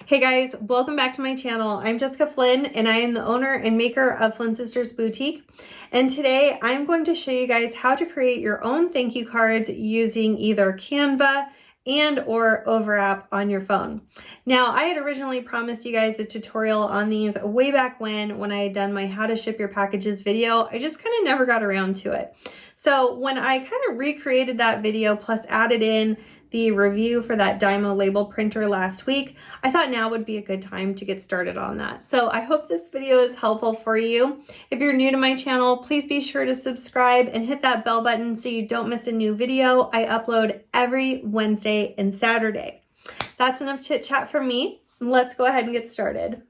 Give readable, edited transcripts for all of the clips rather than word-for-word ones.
Hey guys, welcome back to my channel. I'm Jessica Flynn and I am the owner and maker of Flynn Sisters Boutique. And today I'm going to show you guys how to create your own thank you cards using either Canva and or Over App on your phone. Now, I had originally promised you guys a tutorial on these way back when I had done my how to ship your packages video. I just kind of never got around to it. So when I kind of recreated that video plus added in the review for that Dymo label printer last week, I thought now would be a good time to get started on that. So I hope this video is helpful for you. If you're new to my channel, please be sure to subscribe and hit that bell button so you don't miss a new video. I upload every Wednesday and Saturday. That's enough chit chat from me. Let's go ahead and get started.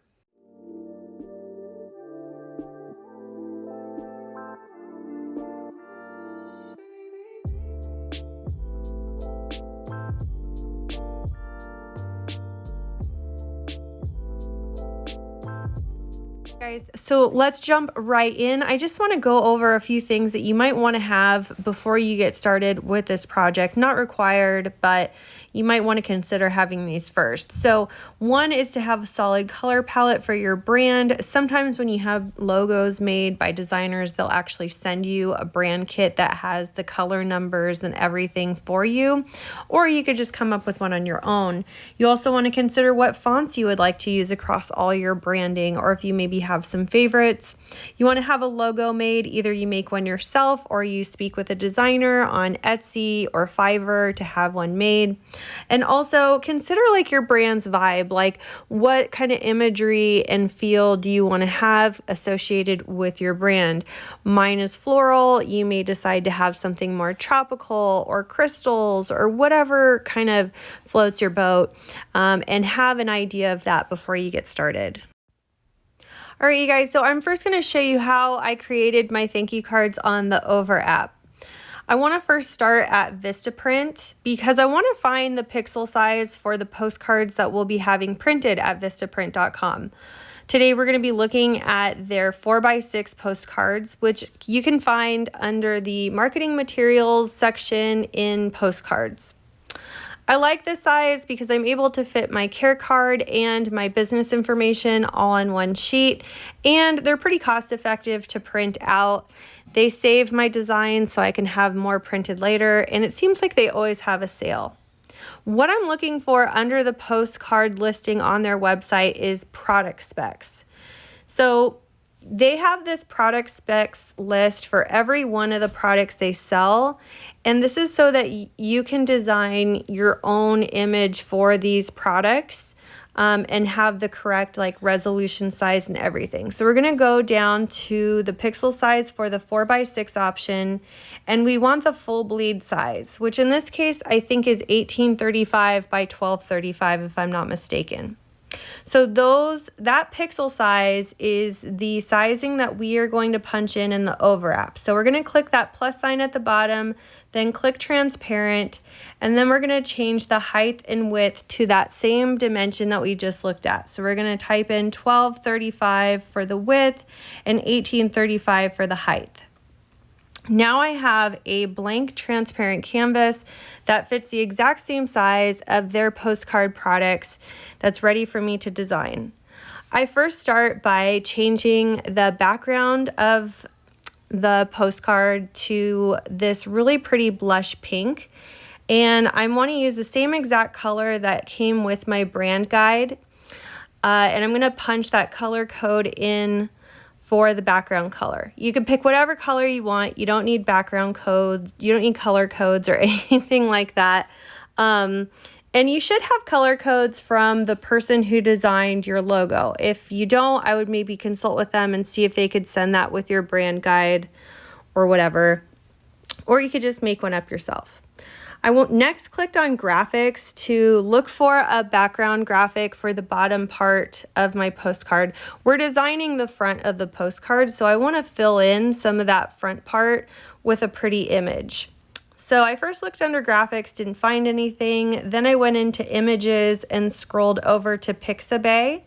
Guys, so let's jump right in. I just want to go over a few things that you might want to have before you get started with this project. Not required, but you might want to consider having these first. So one is to have a solid color palette for your brand. Sometimes when you have logos made by designers, they'll actually send you a brand kit that has the color numbers and everything for you, or you could just come up with one on your own. You also want to consider what fonts you would like to use across all your branding, or if you maybe have some favorites. You want to have a logo made. Either you make one yourself or you speak with a designer on Etsy or Fiverr to have one made. And also consider like your brand's vibe, like what kind of imagery and feel do you want to have associated with your brand? Mine is floral. You may decide to have something more tropical or crystals or whatever kind of floats your boat, and have an idea of that before you get started. All right, you guys, so I'm first going to show you how I created my thank you cards on the Over app. I want to first start at Vista Print because I want to find the pixel size for the postcards that we'll be having printed at vistaprint.com. Today we're going to be looking at their 4x6 postcards, which you can find under the marketing materials section in postcards. I like this size because I'm able to fit my care card and my business information all on one sheet, and they're pretty cost effective to print out. They save my design so I can have more printed later, and it seems like they always have a sale. What I'm looking for under the postcard listing on their website is product specs. So they have this product specs list for every one of the products they sell. And this is so that you can design your own image for these products and have the correct like resolution size and everything. So we're going to go down to the pixel size for the 4x6 option. And we want the full bleed size, which in this case, I think is 1835 by 1235, if I'm not mistaken. So that pixel size is the sizing that we are going to punch in the Over app. So we're going to click that plus sign at the bottom, then click transparent, and then we're going to change the height and width to that same dimension that we just looked at. So we're going to type in 1235 for the width and 1835 for the height. Now I have a blank transparent canvas that fits the exact same size of their postcard products that's ready for me to design. I first start by changing the background of the postcard to this really pretty blush pink, and I want to use the same exact color that came with my brand guide, and I'm going to punch that color code in for the background color. You can pick whatever color you want. You don't need background codes. You don't need color codes or anything like that. And you should have color codes from the person who designed your logo. If you don't, I would maybe consult with them and see if they could send that with your brand guide or whatever. Or you could just make one up yourself. I will next click on graphics to look for a background graphic for the bottom part of my postcard. We're designing the front of the postcard, so I want to fill in some of that front part with a pretty image. So I first looked under graphics, didn't find anything. Then I went into images and scrolled over to Pixabay,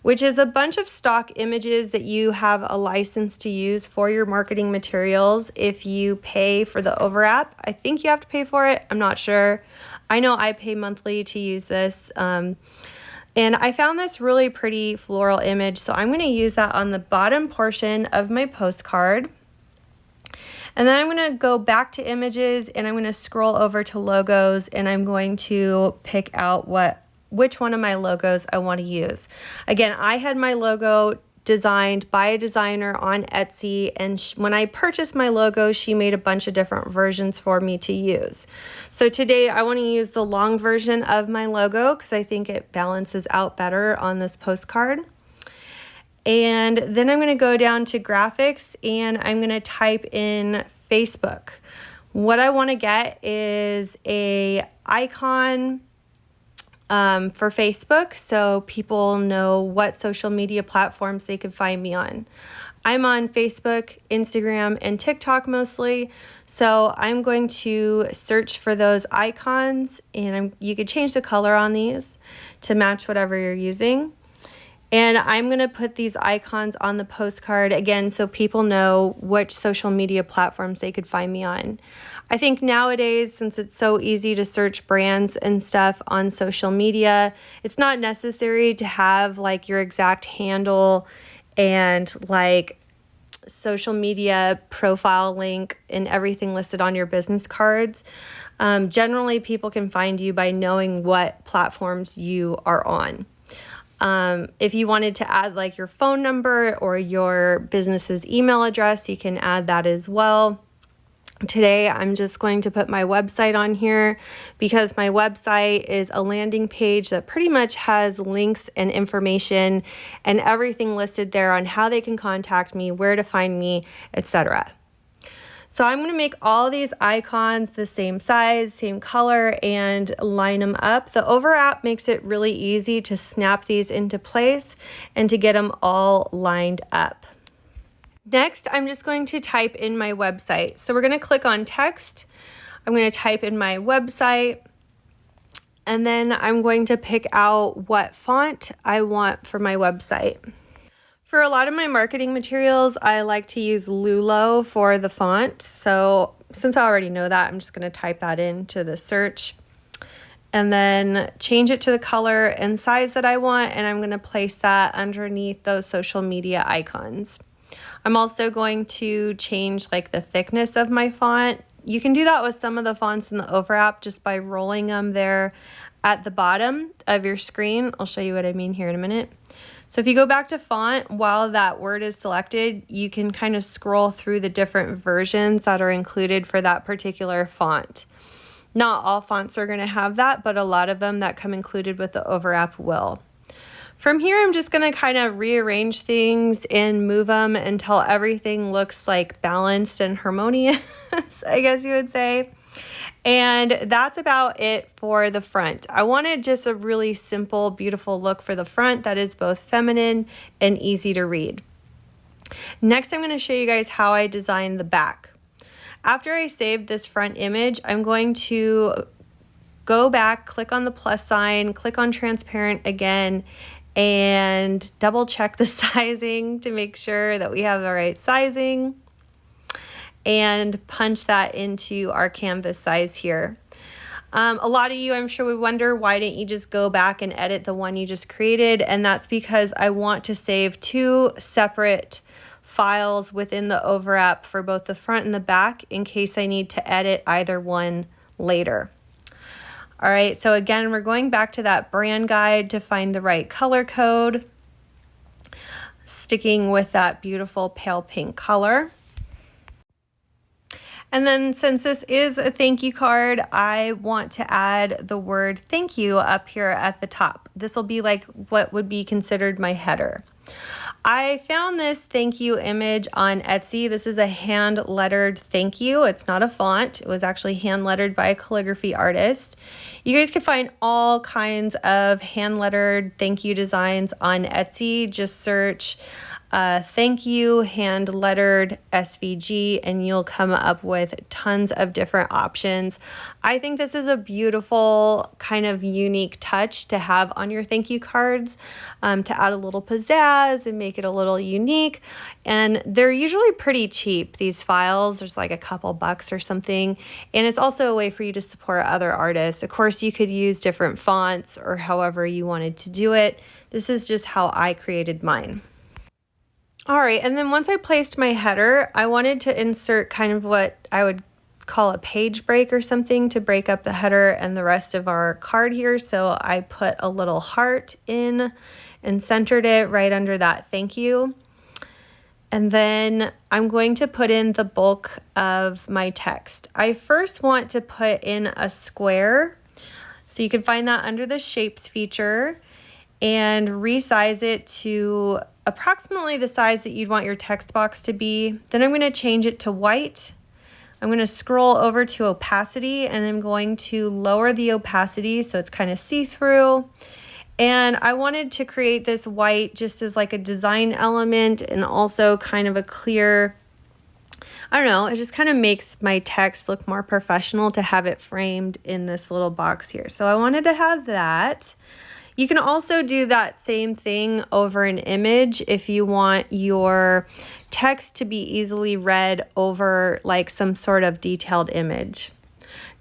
which is a bunch of stock images that you have a license to use for your marketing materials if you pay for the Over app. I think you have to pay for it. I'm not sure. I know I pay monthly to use this. And I found this really pretty floral image, so I'm going to use that on the bottom portion of my postcard. And then I'm going to go back to images and I'm going to scroll over to logos, and I'm going to pick out which one of my logos I want to use. Again, I had my logo designed by a designer on Etsy, and when I purchased my logo, she made a bunch of different versions for me to use. So today I want to use the long version of my logo because I think it balances out better on this postcard. And then I'm going to go down to graphics and I'm going to type in Facebook. What I want to get is a icon for Facebook, so people know what social media platforms they could find me on. I'm on Facebook, Instagram, and TikTok mostly, so I'm going to search for those icons, and you could change the color on these to match whatever you're using. And I'm going to put these icons on the postcard again so people know which social media platforms they could find me on. I think nowadays, since it's so easy to search brands and stuff on social media, it's not necessary to have like your exact handle and like social media profile link and everything listed on your business cards. Generally, people can find you by knowing what platforms you are on. If you wanted to add like your phone number or your business's email address, you can add that as well. Today, I'm just going to put my website on here because my website is a landing page that pretty much has links and information and everything listed there on how they can contact me, where to find me, etc. So I'm going to make all these icons the same size, same color, and line them up. The Over app makes it really easy to snap these into place and to get them all lined up. Next, I'm just going to type in my website. So we're going to click on text. I'm going to type in my website, and then I'm going to pick out what font I want for my website. For a lot of my marketing materials, I like to use Lulo for the font. So since I already know that, I'm just going to type that into the search and then change it to the color and size that I want. And I'm going to place that underneath those social media icons. I'm also going to change like the thickness of my font. You can do that with some of the fonts in the Over app just by rolling them there at the bottom of your screen. I'll show you what I mean here in a minute. So if you go back to font, while that word is selected, you can kind of scroll through the different versions that are included for that particular font. Not all fonts are going to have that, but a lot of them that come included with the Over app will. From here, I'm just going to kind of rearrange things and move them until everything looks like balanced and harmonious, I guess you would say. And that's about it for the front. I wanted just a really simple, beautiful look for the front that is both feminine and easy to read. Next, I'm going to show you guys how I designed the back. After I saved this front image, I'm going to go back, click on the plus sign, click on transparent again, and double check the sizing to make sure that we have the right sizing, and punch that into our canvas size here. A lot of you, I'm sure, would wonder, why didn't you just go back and edit the one you just created? And that's because I want to save two separate files within the Over app for both the front and the back in case I need to edit either one later. All right, so again, we're going back to that brand guide to find the right color code, sticking with that beautiful pale pink color. And then since this is a thank you card, I want to add the word thank you up here at the top. This will be like what would be considered my header. I found this thank you image on Etsy. This is a hand lettered thank you. It's not a font. It was actually hand lettered by a calligraphy artist. You guys can find all kinds of hand lettered thank you designs on Etsy. Just search thank you hand lettered SVG, and you'll come up with tons of different options. I think this is a beautiful kind of unique touch to have on your thank you cards, to add a little pizzazz and make it a little unique. And they're usually pretty cheap, these files. There's like a couple bucks or something. And it's also a way for you to support other artists. Of course, you could use different fonts or however you wanted to do it. This is just how I created mine. All right, and then once I placed my header, I wanted to insert kind of what I would call a page break or something to break up the header and the rest of our card here. So I put a little heart in and centered it right under that thank you. And then I'm going to put in the bulk of my text. I first want to put in a square. So you can find that under the shapes feature and resize it to approximately the size that you'd want your text box to be. Then I'm going to change it to white. I'm going to scroll over to opacity, and I'm going to lower the opacity so it's kind of see-through. And I wanted to create this white just as like a design element and also kind of a clear, I don't know, it just kind of makes my text look more professional to have it framed in this little box here. So I wanted to have that. You can also do that same thing over an image if you want your text to be easily read over like some sort of detailed image.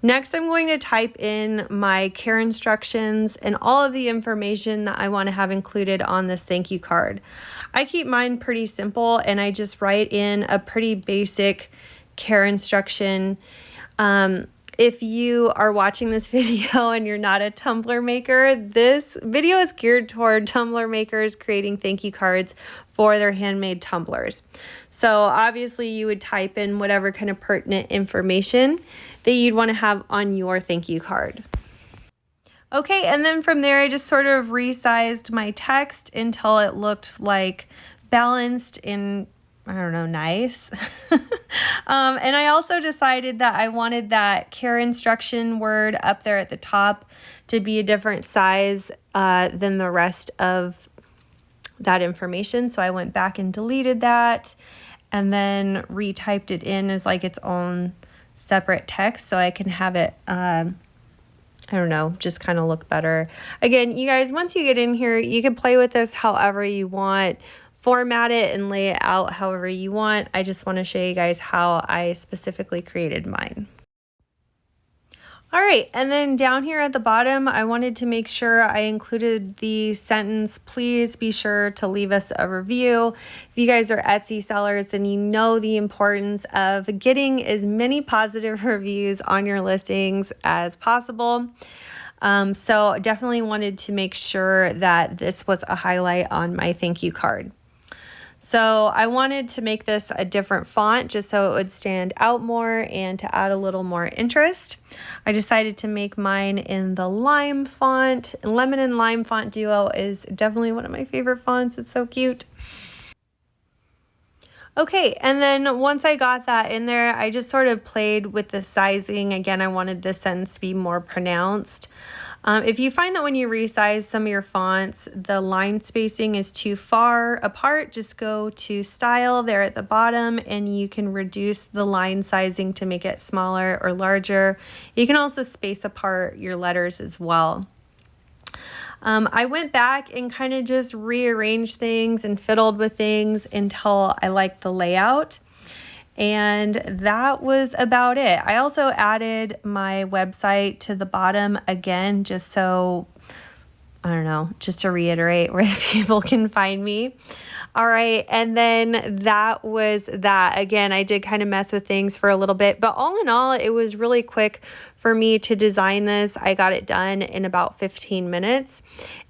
Next, I'm going to type in my care instructions and all of the information that I want to have included on this thank you card. I keep mine pretty simple, and I just write in a pretty basic care instruction. If you are watching this video and you're not a tumbler maker, this video is geared toward tumbler makers creating thank you cards for their handmade tumblers. So obviously you would type in whatever kind of pertinent information that you'd want to have on your thank you card. Okay, and then from there I just sort of resized my text until it looked like balanced and, I don't know, nice. And I also decided that I wanted that care instruction word up there at the top to be a different size than the rest of that information. So I went back and deleted that and then retyped it in as like its own separate text so I can have it, I don't know, just kind of look better. Again, you guys, once you get in here, you can play with this however you want. Format it and lay it out however you want. I just want to show you guys how I specifically created mine. All right, and then down here at the bottom, I wanted to make sure I included the sentence, please be sure to leave us a review. If you guys are Etsy sellers, then you know the importance of getting as many positive reviews on your listings as possible. So definitely wanted to make sure that this was a highlight on my thank you card. So I wanted to make this a different font just so it would stand out more and to add a little more interest. I decided to make mine in the lime font. Lemon and lime font duo is definitely one of my favorite fonts. It's so cute. Okay, and then once I got that in there, I just sort of played with the sizing. Again, I wanted this sentence to be more pronounced. If you find that when you resize some of your fonts, the line spacing is too far apart, just go to style there at the bottom and you can reduce the line sizing to make it smaller or larger. You can also space apart your letters as well. I went back and kind of just rearranged things and fiddled with things until I liked the layout. And that was about it. I also added my website to the bottom again, just so, I don't know, just to reiterate where people can find me. All right, and then that was that. Again, I did kind of mess with things for a little bit, but all in all, it was really quick for me to design this. I got it done in about 15 minutes.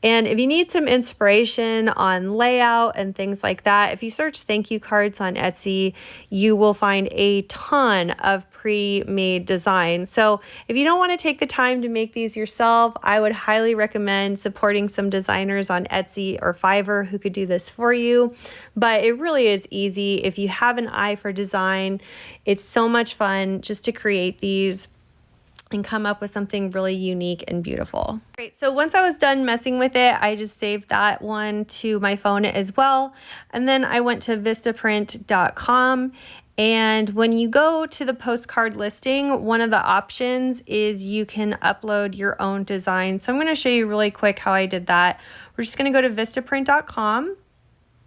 And if you need some inspiration on layout and things like that, if you search thank you cards on Etsy, you will find a ton of pre-made designs. So if you don't want to take the time to make these yourself, I would highly recommend supporting some designers on Etsy or Fiverr who could do this for you. But it really is easy. If you have an eye for design, it's so much fun just to create these. and come up with something really unique and beautiful. Great. So once I was done messing with it, I just saved that one to my phone as well. And then I went to vistaprint.com. And when you go to the postcard listing, one of the options is you can upload your own design. So I'm going to show you really quick how I did that. We're just going to go to vistaprint.com.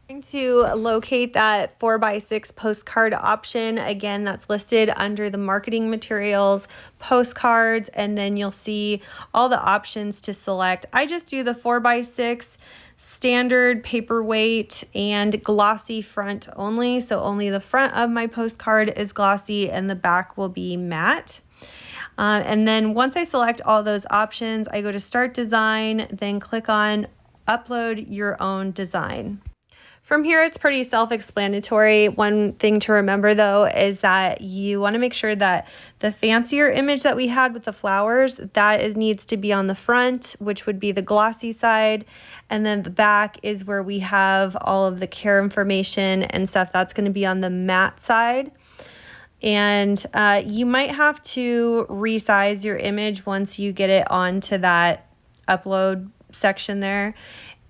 Going to locate that 4x6 postcard option. Again, that's listed under the marketing materials, postcards, and then you'll see all the options to select. I just do the 4x6 standard paperweight and glossy front only. So only the front of my postcard is glossy and the back will be matte. And then once I select all those options, I go to Start Design, then click on Upload Your Own Design. From here, it's pretty self-explanatory. One thing to remember, though, is that you want to make sure that the fancier image that we had with the flowers, needs to be on the front, which would be the glossy side. And then the back is where we have all of the care information and stuff. That's going to be on the matte side. And you might have to resize your image once you get it onto that upload section there.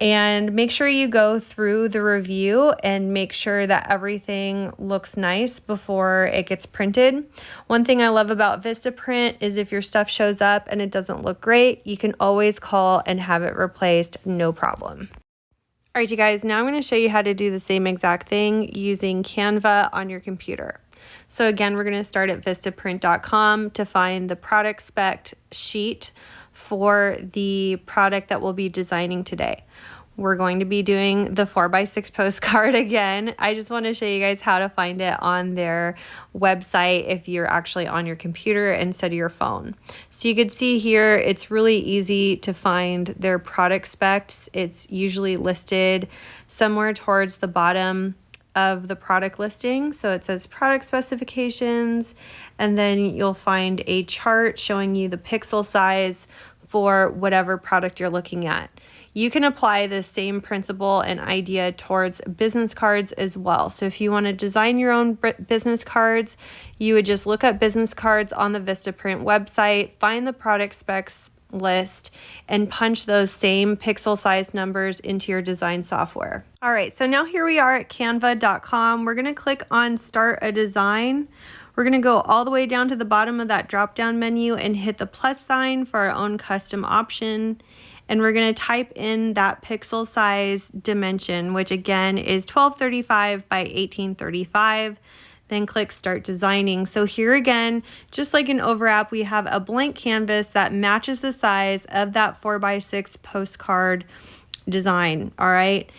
And make sure you go through the review and make sure that everything looks nice before it gets printed. One thing I love about Vista Print is if your stuff shows up and it doesn't look great, you can always call and have it replaced, no problem. All right, you guys, now I'm going to show you how to do the same exact thing using Canva on your computer. So again, we're going to start at vistaprint.com to find the product spec sheet for the product that we'll be designing today. We're going to be doing the 4x6 postcard again. I just want to show you guys how to find it on their website if you're actually on your computer instead of your phone. So you can see here, it's really easy to find their product specs. It's usually listed somewhere towards the bottom of the product listing. So it says product specifications, and then you'll find a chart showing you the pixel size for whatever product you're looking at. You can apply the same principle and idea towards business cards as well. So if you want to design your own business cards, you would just look up business cards on the Vistaprint website, find the product specs list, and punch those same pixel size numbers into your design software. All right, so now here we are at canva.com. We're going to click on Start a Design. We're going to go all the way down to the bottom of that drop-down menu and hit the plus sign for our own custom option. And we're going to type in that pixel size dimension, which again is 1235 by 1835. Then click Start Designing. So here again, just like in Over App, we have a blank canvas that matches the size of that 4x6 postcard design. All right.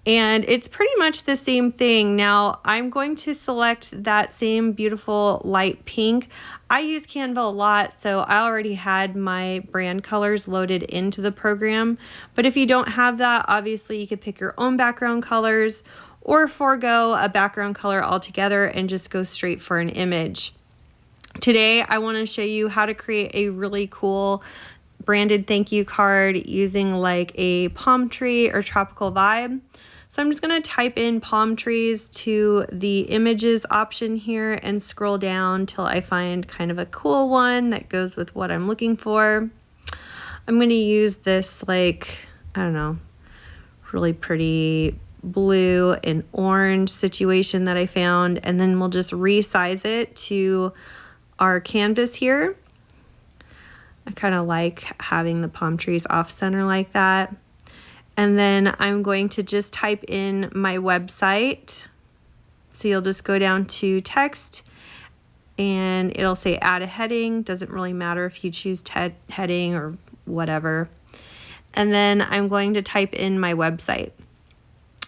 And it's pretty much the same thing. Now I'm going to select that same beautiful light pink. I use Canva a lot, so I already had my brand colors loaded into the program. But if you don't have that, obviously you could pick your own background colors or forego a background color altogether and just go straight for an image. Today, I want to show you how to create a really cool branded thank you card using like a palm tree or tropical vibe. So I'm just going to type in palm trees to the images option here and scroll down till I find kind of a cool one that goes with what I'm looking for. I'm going to use this like, I don't know, really pretty blue and orange situation that I found, and then we'll just resize it to our canvas here. I kind of like having the palm trees off center like that. And then I'm going to just type in my website. So you'll just go down to text and it'll say add a heading. Doesn't really matter if you choose heading or whatever. And then I'm going to type in my website.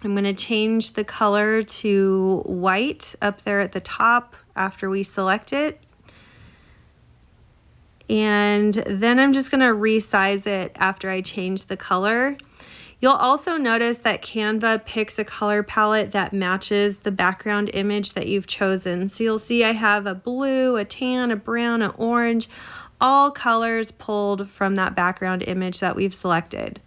I'm going to change the color to white up there at the top after we select it. And then I'm just going to resize it after I change the color. You'll also notice that Canva picks a color palette that matches the background image that you've chosen. So you'll see I have a blue, a tan, a brown, an orange, all colors pulled from that background image that we've selected.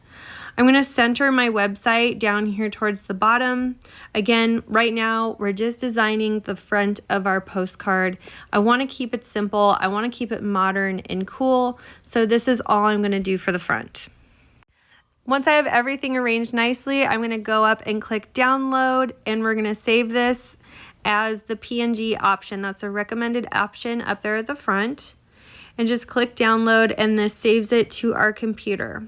I'm going to center my website down here towards the bottom. Again, right now we're just designing the front of our postcard. I want to keep it simple. I want to keep it modern and cool. So this is all I'm going to do for the front. Once I have everything arranged nicely, I'm going to go up and click download, and we're going to save this as the PNG option. That's a recommended option up there at the front. And just click download, and this saves it to our computer.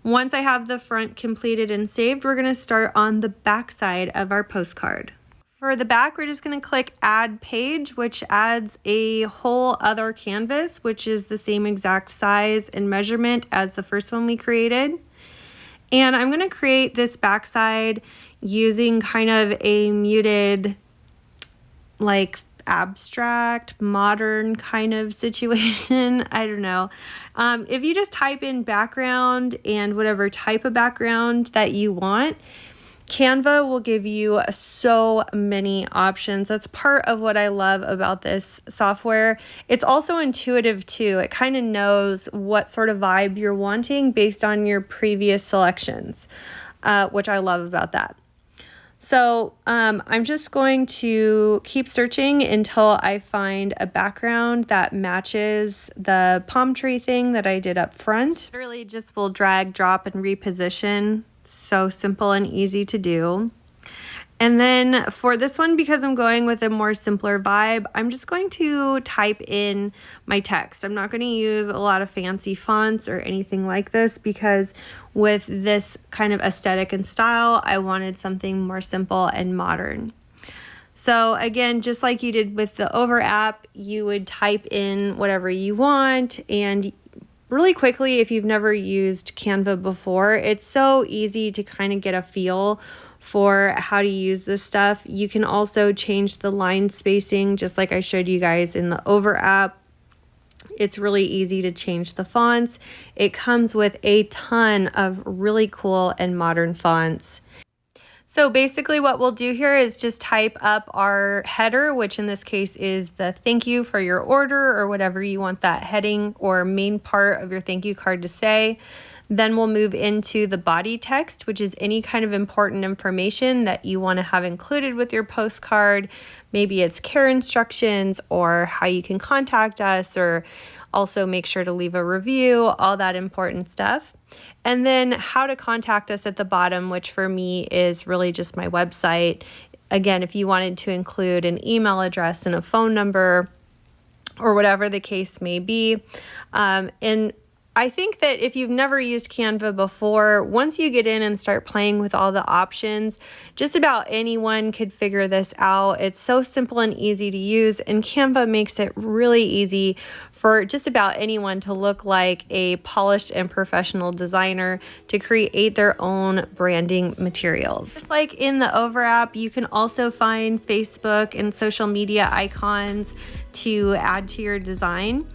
Once I have the front completed and saved, we're going to start on the back side of our postcard. For the back, we're just going to click add page, which adds a whole other canvas, which is the same exact size and measurement as the first one we created. And I'm going to create this backside using kind of a muted, like abstract, modern kind of situation. I don't know. If you just type in background and whatever type of background that you want, Canva will give you so many options. That's part of what I love about this software. It's also intuitive too. It kind of knows what sort of vibe you're wanting based on your previous selections, which I love about that. So I'm just going to keep searching until I find a background that matches the palm tree thing that I did up front. Literally just will drag, drop, and reposition. So simple and easy to do. And then for this one, because I'm going with a more simpler vibe, I'm just going to type in my text. I'm not going to use a lot of fancy fonts or anything like this, because with this kind of aesthetic and style, I wanted something more simple and modern. So again, just like you did with the Over app, you would type in whatever you want, and really quickly, if you've never used Canva before, it's so easy to kind of get a feel for how to use this stuff. You can also change the line spacing, just like I showed you guys in the Over app. It's really easy to change the fonts. It comes with a ton of really cool and modern fonts. So basically what we'll do here is just type up our header, which in this case is the thank you for your order, or whatever you want that heading or main part of your thank you card to say. Then we'll move into the body text, which is any kind of important information that you want to have included with your postcard. Maybe it's care instructions or how you can contact us, or also make sure to leave a review, all that important stuff. And then how to contact us at the bottom, which for me is really just my website. Again, if you wanted to include an email address and a phone number or whatever the case may be. And I think that if you've never used Canva before, once you get in and start playing with all the options, just about anyone could figure this out. It's so simple and easy to use, and Canva makes it really easy for just about anyone to look like a polished and professional designer to create their own branding materials. Just like in the Over app, you can also find Facebook and social media icons to add to your design.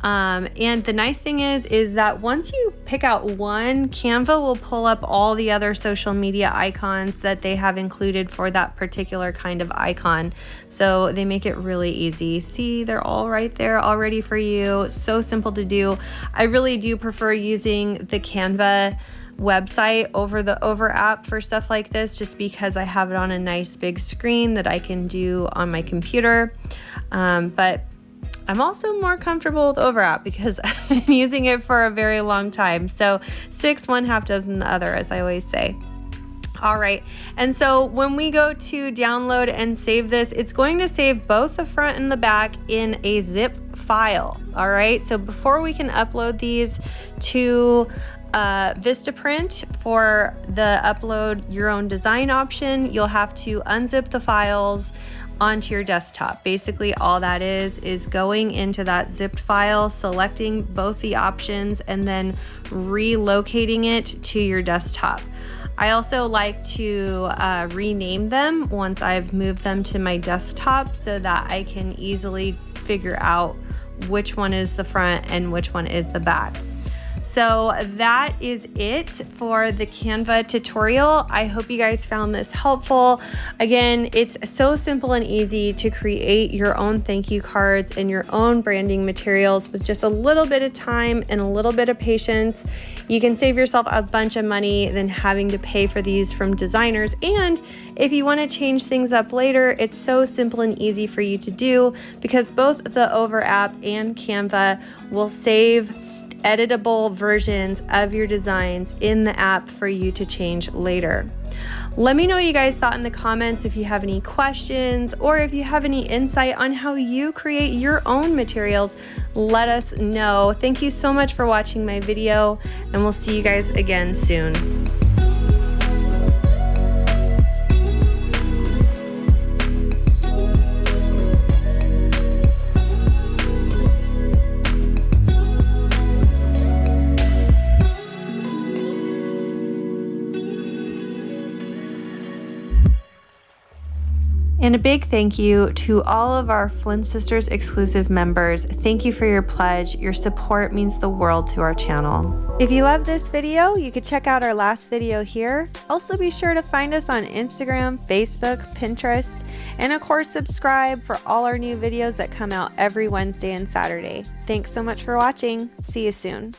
And the nice thing is that once you pick out one, Canva will pull up all the other social media icons that they have included for that particular kind of icon. So they make it really easy. See, they're all right there already for you. So simple to do. I really do prefer using the Canva website over the Over app for stuff like this, just because I have it on a nice big screen that I can do on my computer. But I'm also more comfortable with Over app because I've been using it for a very long time. So 6, 1 half dozen the other, as I always say. All right, and so when we go to download and save this, it's going to save both the front and the back in a zip file. All right, so before we can upload these to Vista Print for the upload your own design option, you'll have to unzip the files onto your desktop. Basically all that is going into that zipped file, selecting both the options, and then relocating it to your desktop. I also like to rename them once I've moved them to my desktop so that I can easily figure out which one is the front and which one is the back. So that is it for the Canva tutorial. I hope you guys found this helpful. Again, it's so simple and easy to create your own thank you cards and your own branding materials with just a little bit of time and a little bit of patience. You can save yourself a bunch of money than having to pay for these from designers. And if you want to change things up later, it's so simple and easy for you to do because both the Over app and Canva will save editable versions of your designs in the app for you to change later. Let me know what you guys thought in the comments if you have any questions or if you have any insight on how you create your own materials. Let us know. Thank you so much for watching my video, and we'll see you guys again soon. And a big thank you to all of our Flynn Sisters exclusive members. Thank you for your pledge. Your support means the world to our channel. If you love this video, you could check out our last video here. Also be sure to find us on Instagram, Facebook, Pinterest, and of course subscribe for all our new videos that come out every Wednesday and Saturday. Thanks so much for watching. See you soon.